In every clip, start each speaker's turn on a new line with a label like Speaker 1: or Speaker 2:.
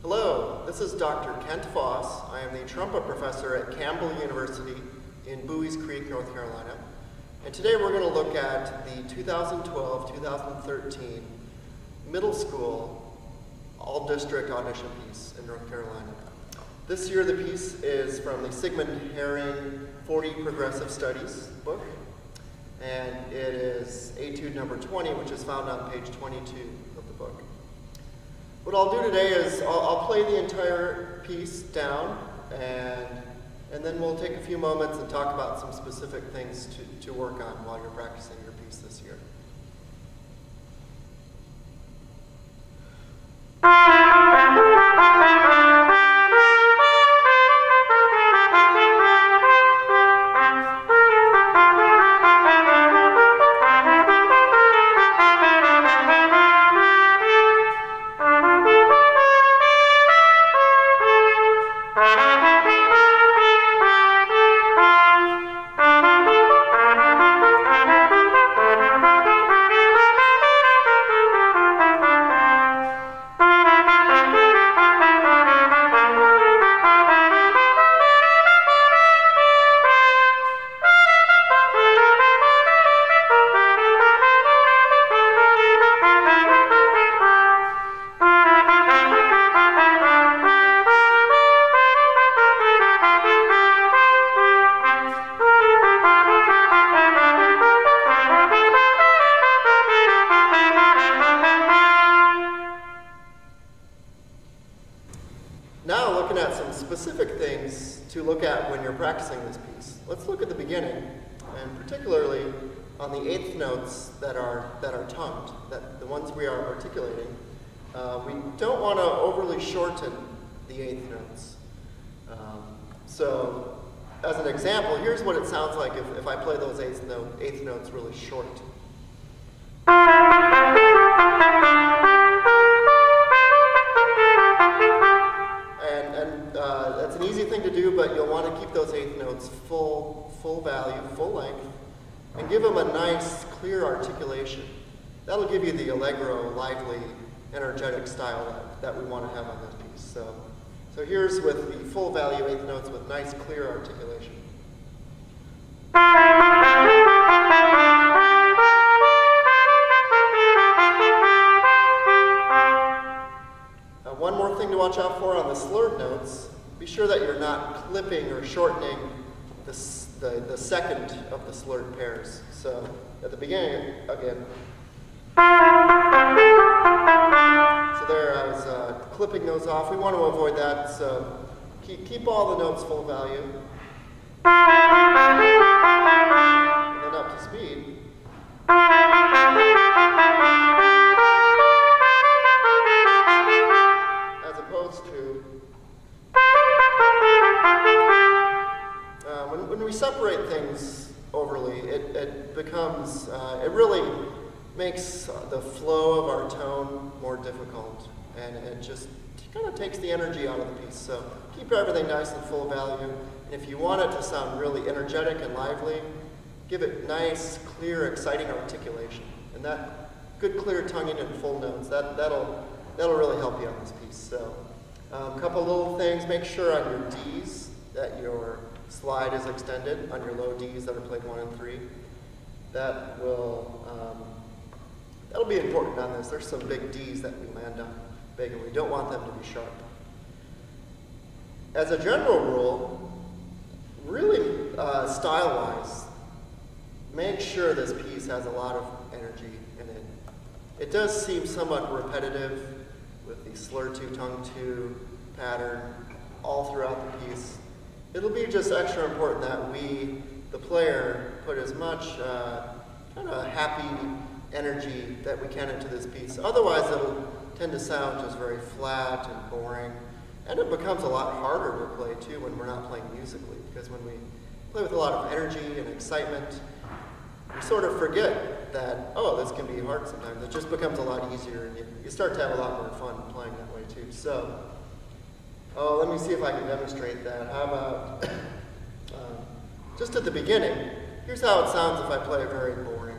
Speaker 1: Hello, this is Dr. Kent Foss. I am the trumpet professor at Campbell University in Bowie's Creek, North Carolina. And today we're going to look at the 2012-2013 middle school all-district audition piece in North Carolina. This year the piece is from the Sigmund Herring 40 Progressive Studies book, and it is Etude number 20, which is found on page 22 of the book. What I'll do today is I'll play the entire piece down, and then we'll take a few moments and talk about some specific things to work on while you're practicing your piece this year. Now, looking at some specific things to look at when you're practicing this piece. Let's look at the beginning, and particularly on the eighth notes that are tongued, the ones we are articulating. We don't want to overly shorten the eighth notes. So, as an example, here's what it sounds like if I play those eighth notes really short. That's an easy thing to do, but you'll want to keep those eighth notes full value, full length, and give them a nice, clear articulation. That'll give you the allegro, lively, energetic style that we want to have on this piece. So here's with the full value eighth notes with nice, clear articulation. One more thing to watch out for on the slurred notes. Be sure that you're not clipping or shortening the second of the slurred pairs. So at the beginning, again. So there, I was clipping those off. We want to avoid that, so keep all the notes full value. And then up to speed. As opposed to when we separate things overly, it becomes, it really makes the flow of our tone more difficult, and it just kind of takes the energy out of the piece. So keep everything nice and full value, and if you want it to sound really energetic and lively, give it nice, clear, exciting articulation. And that good, clear tonguing and full notes, that'll really help you on this piece. So a couple little things, make sure on your Ds that your slide is extended, on your low Ds that are played 1 and 3. That'll be important on this. There's some big Ds that we land on big, and we don't want them to be sharp. As a general rule, really style-wise, make sure this piece has a lot of energy in it. It does seem somewhat repetitive with the slur 2, tongue 2 pattern all throughout the piece. It'll be just extra important that we, the player, put as much kind of happy energy that we can into this piece. Otherwise, it'll tend to sound just very flat and boring. And it becomes a lot harder to play, too, when we're not playing musically. Because when we play with a lot of energy and excitement, we sort of forget that, oh, this can be hard sometimes. It just becomes a lot easier, and you start to have a lot more fun playing that way, too. So, let me see if I can demonstrate that. How about, just at the beginning, here's how it sounds if I play very boring.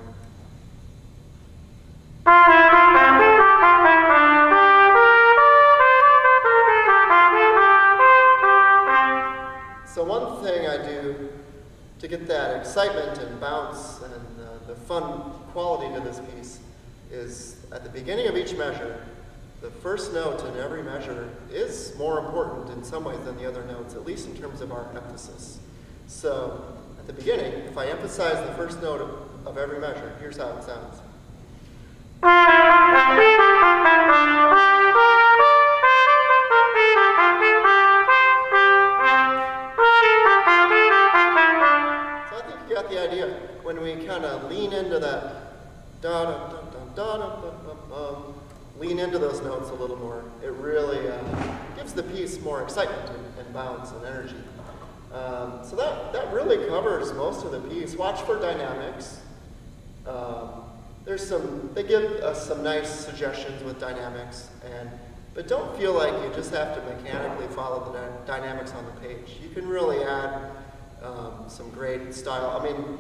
Speaker 1: get that excitement and bounce and the fun quality to this piece is at the beginning of each measure, the first note in every measure is more important in some ways than the other notes, at least in terms of our emphasis. So at the beginning, if I emphasize the first note of every measure, here's how it sounds. So I think you got the idea. When we kind of lean into that da-da-da-da-da-da-da-da, lean into those notes a little more, it really gives the piece more excitement and bounce and energy. So that really covers most of the piece. Watch for dynamics. They give us some nice suggestions with dynamics, but don't feel like you just have to mechanically follow the dynamics on the page. You can really add some great style. I mean,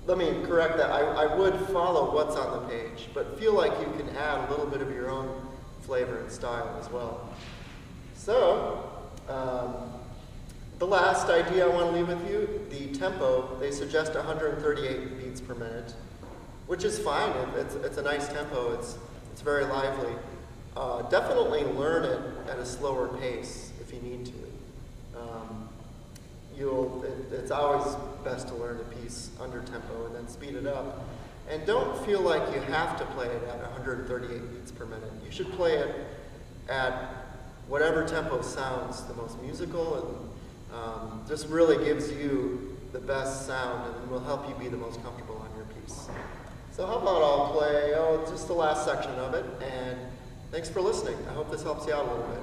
Speaker 1: let me correct that. I would follow what's on the page, but feel like you can add a little bit of your own flavor and style as well. So, the last idea I want to leave with you, the tempo, they suggest 138 beats per minute, which is fine. It's a nice tempo. It's very lively. Definitely learn it at a slower pace if you need to. It's always best to learn a piece under tempo and then speed it up. And don't feel like you have to play it at 138 beats per minute. You should play it at whatever tempo sounds the most musical and just really gives you the best sound and will help you be the most comfortable on your piece. So how about I'll play just the last section of it, and thanks for listening. I hope this helps you out a little bit.